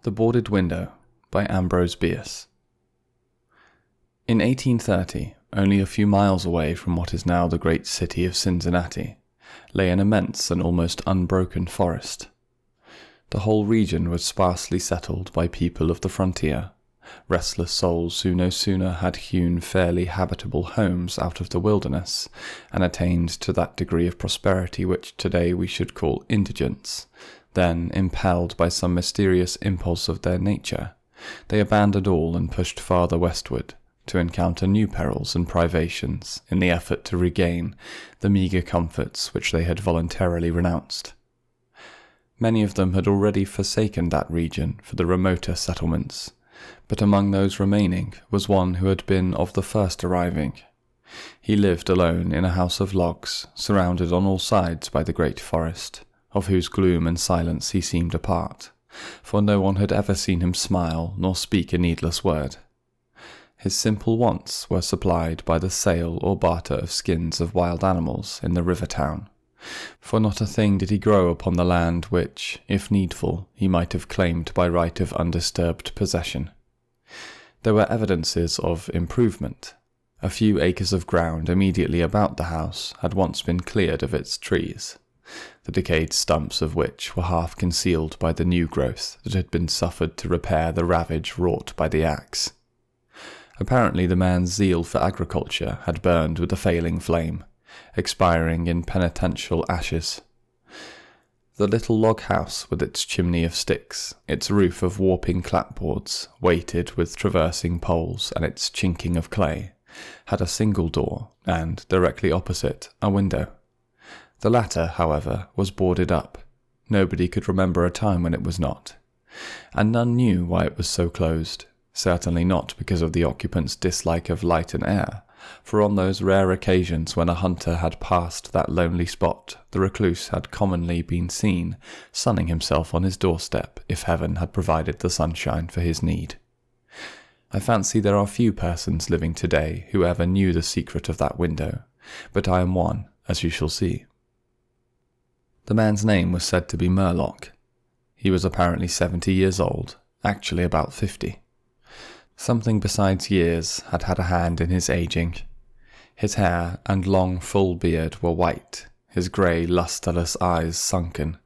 The Boarded Window by Ambrose Bierce. In 1830, only a few miles away from what is now the great city of Cincinnati, lay an immense and almost unbroken forest. The whole region was sparsely settled by people of the frontier, restless souls who no sooner had hewn fairly habitable homes out of the wilderness and attained to that degree of prosperity which today we should call indigence, then, impelled by some mysterious impulse of their nature, they abandoned all and pushed farther westward, to encounter new perils and privations in the effort to regain the meagre comforts which they had voluntarily renounced. Many of them had already forsaken that region for the remoter settlements, but among those remaining was one who had been of the first arriving. He lived alone in a house of logs, surrounded on all sides by the great forest, of whose gloom and silence he seemed a part, for no one had ever seen him smile nor speak a needless word. His simple wants were supplied by the sale or barter of skins of wild animals in the river town, for not a thing did he grow upon the land which, if needful, he might have claimed by right of undisturbed possession. There were evidences of improvement. A few acres of ground immediately about the house had once been cleared of its trees, the decayed stumps of which were half concealed by the new growth that had been suffered to repair the ravage wrought by the axe. Apparently the man's zeal for agriculture had burned with a failing flame, expiring in penitential ashes. The little log house with its chimney of sticks, its roof of warping clapboards, weighted with traversing poles, and its chinking of clay, had a single door, and, directly opposite, a window. The latter, however, was boarded up. Nobody could remember a time when it was not, and none knew why it was so closed, certainly not because of the occupant's dislike of light and air, for on those rare occasions when a hunter had passed that lonely spot, the recluse had commonly been seen sunning himself on his doorstep if heaven had provided the sunshine for his need. I fancy there are few persons living today who ever knew the secret of that window, but I am one, as you shall see. The man's name was said to be Murlock. He was apparently 70 years old, actually about 50. Something besides years had had a hand in his aging. His hair and long full beard were white, his grey lustreless eyes sunken.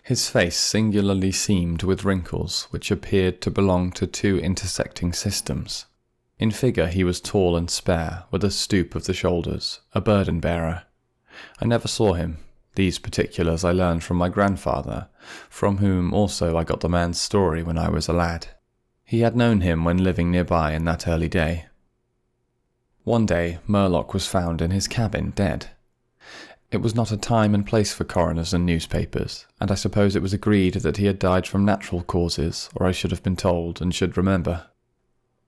His face singularly seamed with wrinkles which appeared to belong to two intersecting systems. In figure he was tall and spare, with a stoop of the shoulders, a burden-bearer. I never saw him. These particulars I learned from my grandfather, from whom also I got the man's story when I was a lad. He had known him when living nearby in that early day. One day Murlock was found in his cabin dead. It was not a time and place for coroners and newspapers, and I suppose it was agreed that he had died from natural causes, or I should have been told and should remember.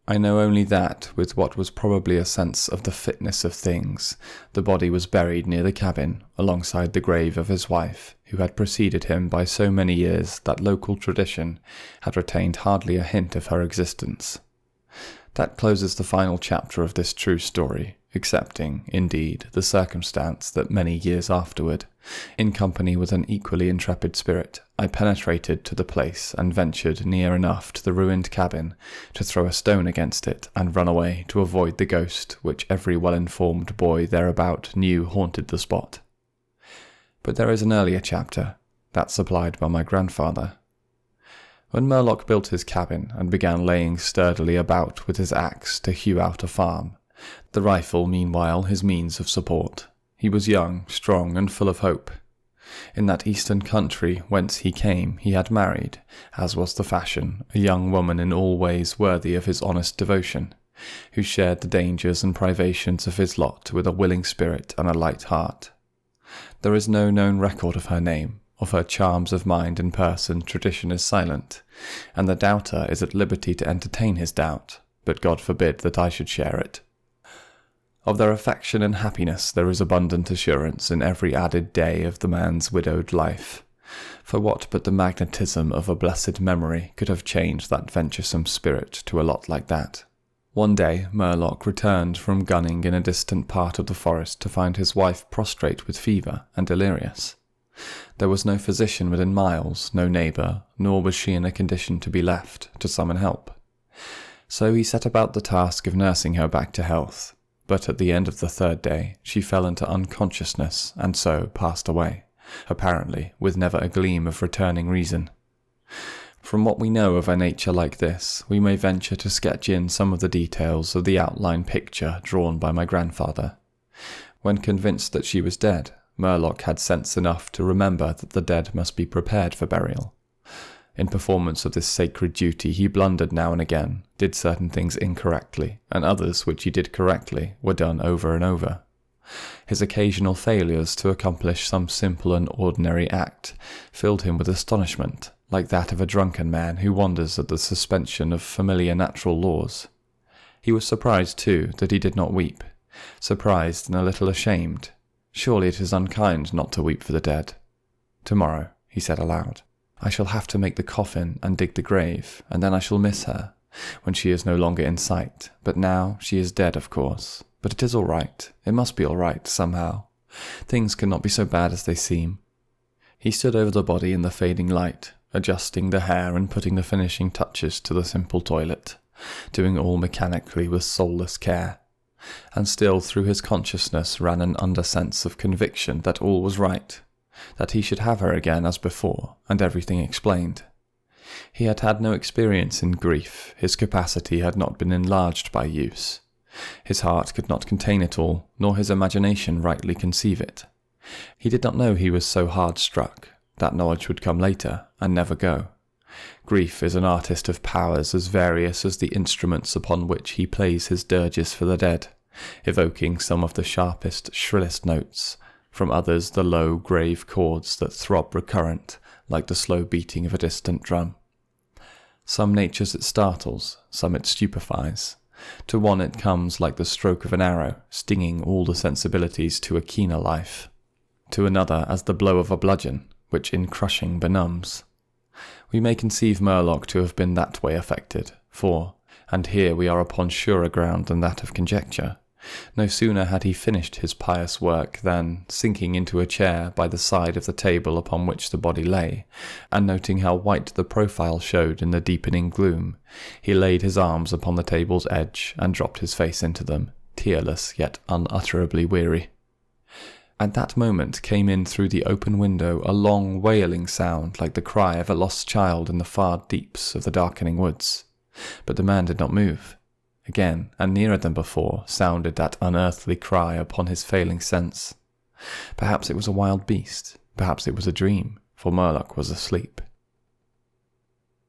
I know only that, with what was probably a sense of the fitness of things, the body was buried near the cabin, alongside the grave of his wife, who had preceded him by so many years that local tradition had retained hardly a hint of her existence. That closes the final chapter of this true story, excepting, indeed, the circumstance that many years afterward, in company with an equally intrepid spirit, I penetrated to the place and ventured near enough to the ruined cabin to throw a stone against it and run away to avoid the ghost which every well-informed boy thereabout knew haunted the spot. But there is an earlier chapter, that supplied by my grandfather. When Murlock built his cabin and began laying sturdily about with his axe to hew out a farm, the rifle meanwhile his means of support, he was young, strong, and full of hope. In that eastern country whence he came he had married, as was the fashion, a young woman in all ways worthy of his honest devotion, who shared the dangers and privations of his lot with a willing spirit and a light heart. There is no known record of her name. Of her charms of mind and person tradition is silent, and the doubter is at liberty to entertain his doubt, but God forbid that I should share it. Of their affection and happiness there is abundant assurance in every added day of the man's widowed life, for what but the magnetism of a blessed memory could have changed that venturesome spirit to a lot like that? One day Murlock returned from gunning in a distant part of the forest to find his wife prostrate with fever and delirious. There was no physician within miles, no neighbour, nor was she in a condition to be left to summon help. So he set about the task of nursing her back to health, but at the end of the third day she fell into unconsciousness and so passed away, apparently with never a gleam of returning reason. From what we know of a nature like this, we may venture to sketch in some of the details of the outline picture drawn by my grandfather. When convinced that she was dead, Murlock had sense enough to remember that the dead must be prepared for burial. In performance of this sacred duty he blundered now and again, did certain things incorrectly, and others which he did correctly were done over and over. His occasional failures to accomplish some simple and ordinary act filled him with astonishment, like that of a drunken man who wonders at the suspension of familiar natural laws. He was surprised, too, that he did not weep, surprised and a little ashamed. Surely it is unkind not to weep for the dead. "Tomorrow," he said aloud, "I shall have to make the coffin and dig the grave, and then I shall miss her, when she is no longer in sight. But now she is dead, of course. But it is all right. It must be all right, somehow. Things cannot be so bad as they seem." He stood over the body in the fading light, adjusting the hair and putting the finishing touches to the simple toilet, doing all mechanically with soulless care. And still through his consciousness ran an undersense of conviction that all was right, that he should have her again as before, and everything explained. He had had no experience in grief, his capacity had not been enlarged by use. His heart could not contain it all, nor his imagination rightly conceive it. He did not know he was so hard struck. That knowledge would come later, and never go. Grief is an artist of powers as various as the instruments upon which he plays his dirges for the dead, evoking some of the sharpest, shrillest notes, from others the low, grave chords that throb recurrent, like the slow beating of a distant drum. Some natures it startles, some it stupefies. To one it comes like the stroke of an arrow, stinging all the sensibilities to a keener life. To another as the blow of a bludgeon, which in crushing benumbs. We may conceive Murlock to have been that way affected, for, and here we are upon surer ground than that of conjecture, no sooner had he finished his pious work than, sinking into a chair by the side of the table upon which the body lay, and noting how white the profile showed in the deepening gloom, he laid his arms upon the table's edge and dropped his face into them, tearless yet unutterably weary. At that moment came in through the open window a long wailing sound like the cry of a lost child in the far deeps of the darkening woods. But the man did not move. Again, and nearer than before, sounded that unearthly cry upon his failing sense. Perhaps it was a wild beast, perhaps it was a dream, for Murlock was asleep.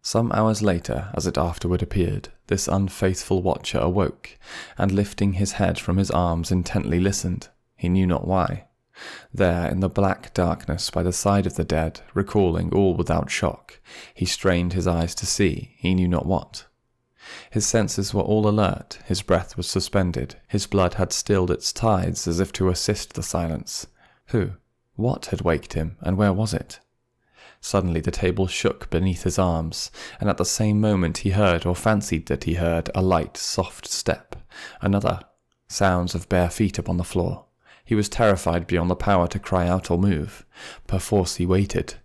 Some hours later, as it afterward appeared, this unfaithful watcher awoke, and lifting his head from his arms intently listened, he knew not why. There, in the black darkness by the side of the dead, recalling all without shock, he strained his eyes to see, he knew not what. His senses were all alert, his breath was suspended, his blood had stilled its tides as if to assist the silence. Who, what had waked him, and where was it? Suddenly the table shook beneath his arms, and at the same moment he heard, or fancied that he heard, a light, soft step. Another. Sounds of bare feet upon the floor. He was terrified beyond the power to cry out or move. Perforce he waited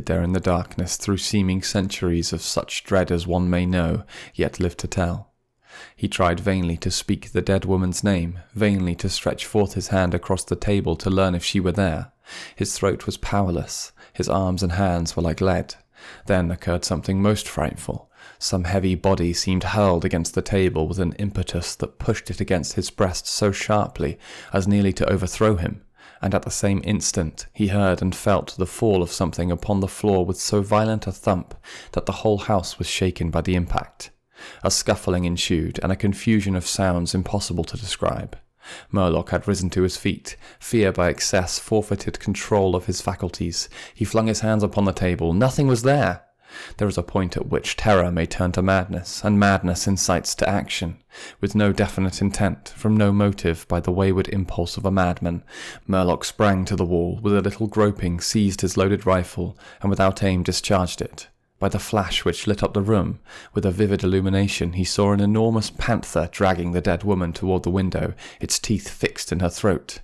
there in the darkness through seeming centuries of such dread as one may know, yet live to tell. He tried vainly to speak the dead woman's name, vainly to stretch forth his hand across the table to learn if she were there. His throat was powerless, his arms and hands were like lead. Then occurred something most frightful. Some heavy body seemed hurled against the table with an impetus that pushed it against his breast so sharply as nearly to overthrow him, and at the same instant he heard and felt the fall of something upon the floor with so violent a thump that the whole house was shaken by the impact. A scuffling ensued, and a confusion of sounds impossible to describe. Murlock had risen to his feet. Fear by excess forfeited control of his faculties. He flung his hands upon the table. Nothing was there! There is a point at which terror may turn to madness, and madness incites to action. With no definite intent, from no motive, by the wayward impulse of a madman, Murlock sprang to the wall, with a little groping seized his loaded rifle, and without aim discharged it. By the flash which lit up the room, with a vivid illumination, he saw an enormous panther dragging the dead woman toward the window, its teeth fixed in her throat.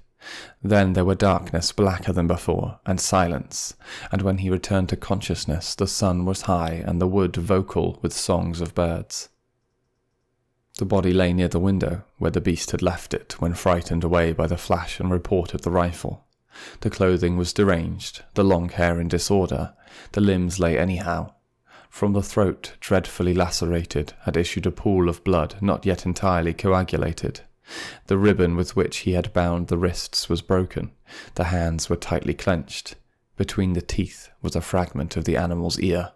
Then there were darkness blacker than before, and silence, and when he returned to consciousness the sun was high and the wood vocal with songs of birds. The body lay near the window, where the beast had left it when frightened away by the flash and report of the rifle. The clothing was deranged, the long hair in disorder, the limbs lay anyhow. From the throat, dreadfully lacerated, had issued a pool of blood not yet entirely coagulated. The ribbon with which he had bound the wrists was broken, the hands were tightly clenched. Between the teeth was a fragment of the animal's ear.